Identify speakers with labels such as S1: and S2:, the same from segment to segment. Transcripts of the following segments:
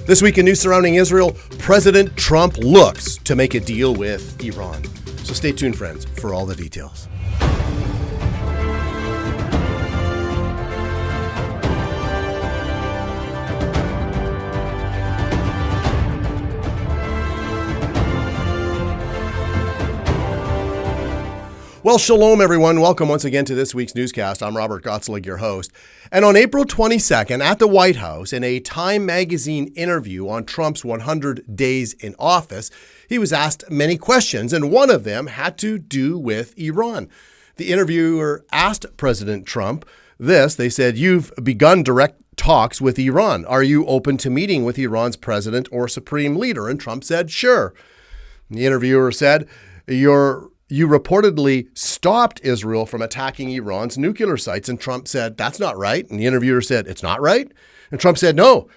S1: This week in news surrounding Israel, President Trump looks to make a deal with Iran. So stay tuned, friends, for all the details. Well, shalom, everyone. Welcome once again to this week's newscast. I'm Robert Gottselig, your host. And on April 22nd at the White House, in a Time magazine interview on Trump's 100 days in office, he was asked many questions, and one of them had to do with Iran. The interviewer asked President Trump this. They said, "You've begun direct talks with Iran. Are you open to meeting with Iran's president or supreme leader?" And Trump said, "Sure." And the interviewer said, You reportedly stopped Israel from attacking Iran's nuclear sites." And Trump said, "That's not right." And the interviewer said, "It's not right?" And Trump said, "No,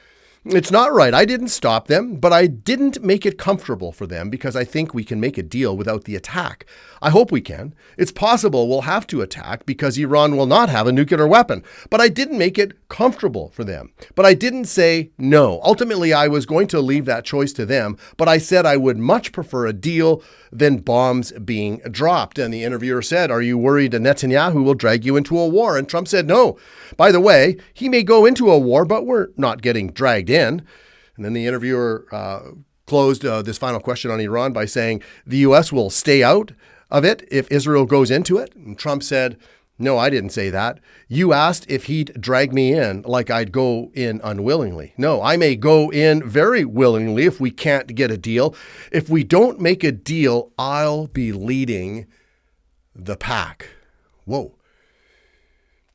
S1: it's not right. I didn't stop them, but I didn't make it comfortable for them because I think we can make a deal without the attack. I hope we can. It's possible we'll have to attack because Iran will not have a nuclear weapon, but I didn't make it comfortable for them. But I didn't say no. Ultimately, I was going to leave that choice to them, but I said I would much prefer a deal than bombs being dropped." And the interviewer said, "Are you worried that Netanyahu will drag you into a war?" And Trump said, "No. By the way, he may go into a war, but we're not getting dragged in." And then the interviewer closed this final question on Iran by saying the U.S. will stay out of it if Israel goes into it. And Trump said, "No, I didn't say that. You asked if he'd drag me in like I'd go in unwillingly. No, I may go in very willingly if we can't get a deal. If we don't make a deal, I'll be leading the pack." Whoa.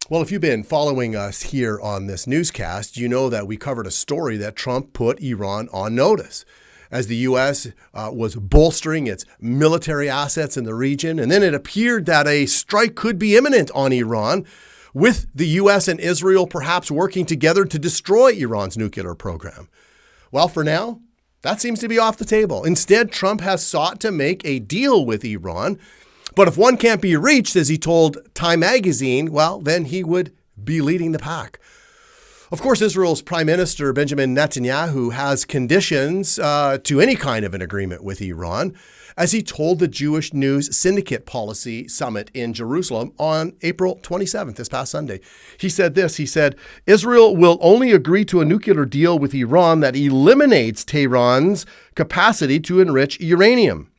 S1: Well, if you've been following us here on this newscast, you know that we covered a story that Trump put Iran on notice as the U.S. was bolstering its military assets in the region. And then it appeared that a strike could be imminent on Iran, with the U.S. and Israel perhaps working together to destroy Iran's nuclear program. Well, for now, that seems to be off the table. Instead, Trump has sought to make a deal with Iran. But if one can't be reached, as he told Time magazine, well, then he would be leading the pack. Of course, Israel's Prime Minister Benjamin Netanyahu has conditions to any kind of an agreement with Iran, as he told the Jewish News Syndicate Policy Summit in Jerusalem on April 27th, this past Sunday. He said this, he said, "Israel will only agree to a nuclear deal with Iran that eliminates Tehran's capacity to enrich uranium.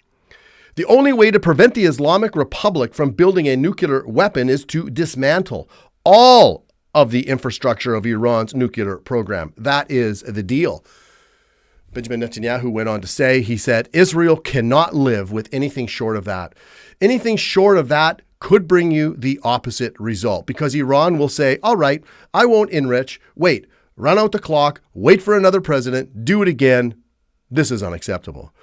S1: The only way to prevent the Islamic Republic from building a nuclear weapon is to dismantle all of the infrastructure of Iran's nuclear program. That is the deal." Benjamin Netanyahu went on to say, he said, "Israel cannot live with anything short of that. Anything short of that could bring you the opposite result, because Iran will say, all right, I won't enrich. Wait, run out the clock, wait for another president, do it again. This is unacceptable."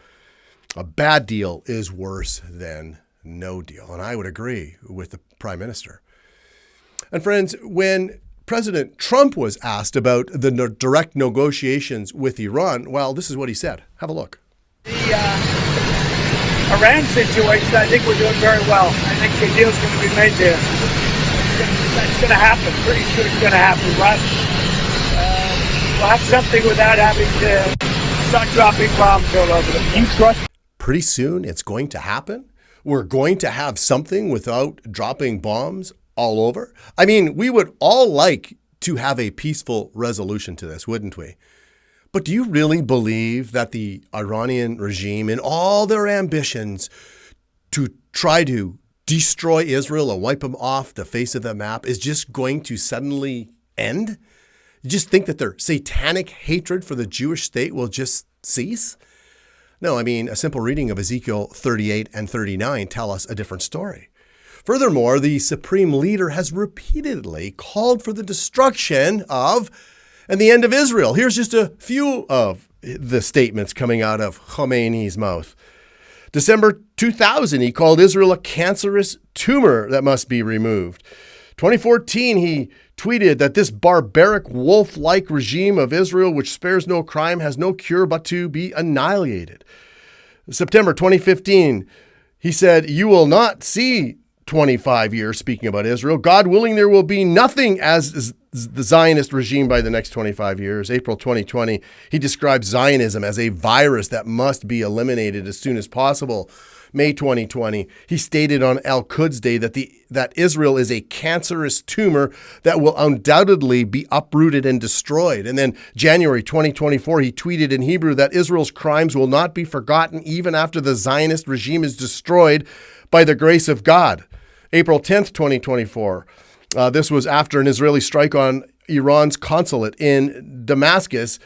S1: A bad deal is worse than no deal. And I would agree with the Prime Minister. And friends, when President Trump was asked about the direct negotiations with Iran, well, this is what he said. Have a look.
S2: The Iran situation, I think we're doing very well. I think the deal's going to be made there. It's going to happen. Pretty sure it's going to happen, right? We'll have something without having to start dropping bombs all over the place.
S1: Pretty soon it's going to happen? We're going to have something without dropping bombs all over? I mean, we would all like to have a peaceful resolution to this, wouldn't we? But do you really believe that the Iranian regime, in all their ambitions to try to destroy Israel and wipe them off the face of the map, is just going to suddenly end? You just think that their satanic hatred for the Jewish state will just cease? No, I mean, a simple reading of Ezekiel 38 and 39 tell us a different story. Furthermore, the supreme leader has repeatedly called for the destruction of and the end of Israel. Here's just a few of the statements coming out of Khomeini's mouth. December 2000, he called Israel a cancerous tumor that must be removed. 2014, he tweeted that this barbaric wolf-like regime of Israel, which spares no crime, has no cure but to be annihilated. September 2015, he said, "You will not see 25 years, speaking about Israel. God willing, there will be nothing as the Zionist regime by the next 25 years. April 2020, he describes Zionism as a virus that must be eliminated as soon as possible. May 2020, he stated on Al-Quds Day that Israel is a cancerous tumor that will undoubtedly be uprooted and destroyed. And then January 2024, he tweeted in Hebrew that Israel's crimes will not be forgotten even after the Zionist regime is destroyed by the grace of God. April 10th, 2024, this was after an Israeli strike on Iran's consulate in Damascus.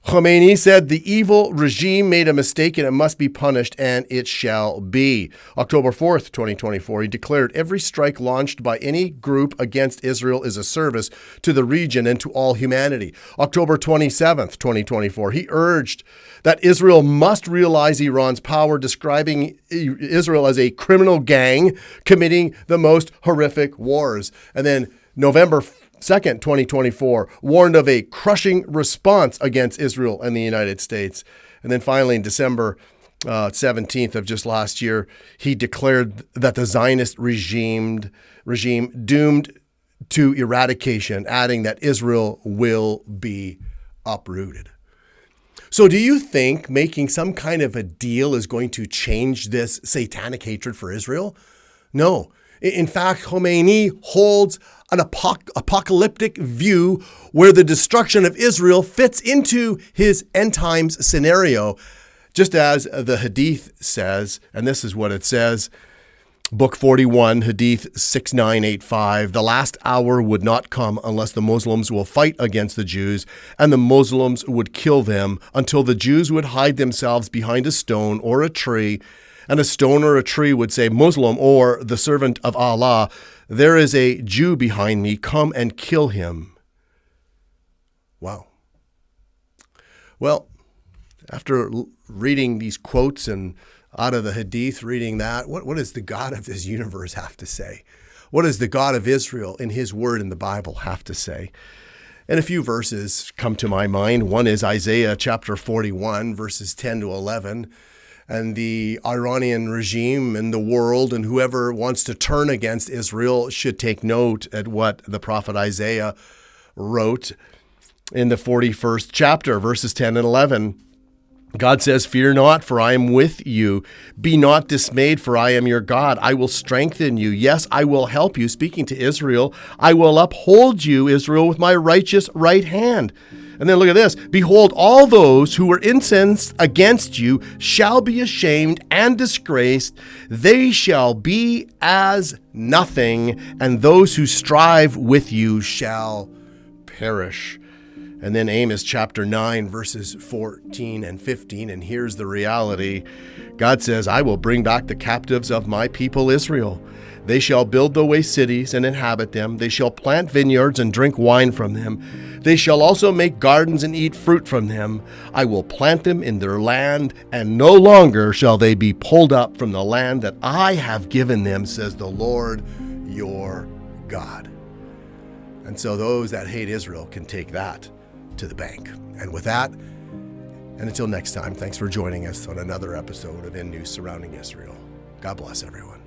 S1: Khomeini said the evil regime made a mistake and it must be punished, and it shall be. October 4th, 2024, he declared every strike launched by any group against Israel is a service to the region and to all humanity. October 27th, 2024, he urged that Israel must realize Iran's power, describing Israel as a criminal gang committing the most horrific wars. And then November 2nd, 2024, warned of a crushing response against Israel and the United States. And then finally, in December 17th of just last year, he declared that the Zionist regime doomed to eradication, adding that Israel will be uprooted. So do you think making some kind of a deal is going to change this satanic hatred for Israel? No. In fact, Khomeini holds an apocalyptic view where the destruction of Israel fits into his end times scenario, just as the Hadith says, and this is what it says, Book 41, Hadith 6985, the last hour would not come unless the Muslims will fight against the Jews, and the Muslims would kill them until the Jews would hide themselves behind a stone or a tree, and a stone or a tree would say, Muslim or the servant of Allah, there is a Jew behind me, come and kill him. Wow. Well, after reading these quotes and out of the Hadith, reading that, what does the God of this universe have to say? What does the God of Israel in his word in the Bible have to say? And a few verses come to my mind. One is Isaiah chapter 41, verses 10 to 11. And the Iranian regime and the world and whoever wants to turn against Israel should take note at what the prophet Isaiah wrote in the 41st chapter, verses 10 and 11. God says, fear not, for I am with you. Be not dismayed, for I am your God. I will strengthen you. Yes, I will help you. Speaking to Israel, I will uphold you, Israel, with my righteous right hand. And then look at this. Behold, all those who were incensed against you shall be ashamed and disgraced. They shall be as nothing, and those who strive with you shall perish. And then Amos chapter 9, verses 14 and 15. And here's the reality. God says, I will bring back the captives of my people Israel. They shall build the waste cities and inhabit them. They shall plant vineyards and drink wine from them. They shall also make gardens and eat fruit from them. I will plant them in their land, and no longer shall they be pulled up from the land that I have given them, says the Lord your God. And so those that hate Israel can take that to the bank. And with that, and until next time, thanks for joining us on another episode of In News Surrounding Israel. God bless everyone.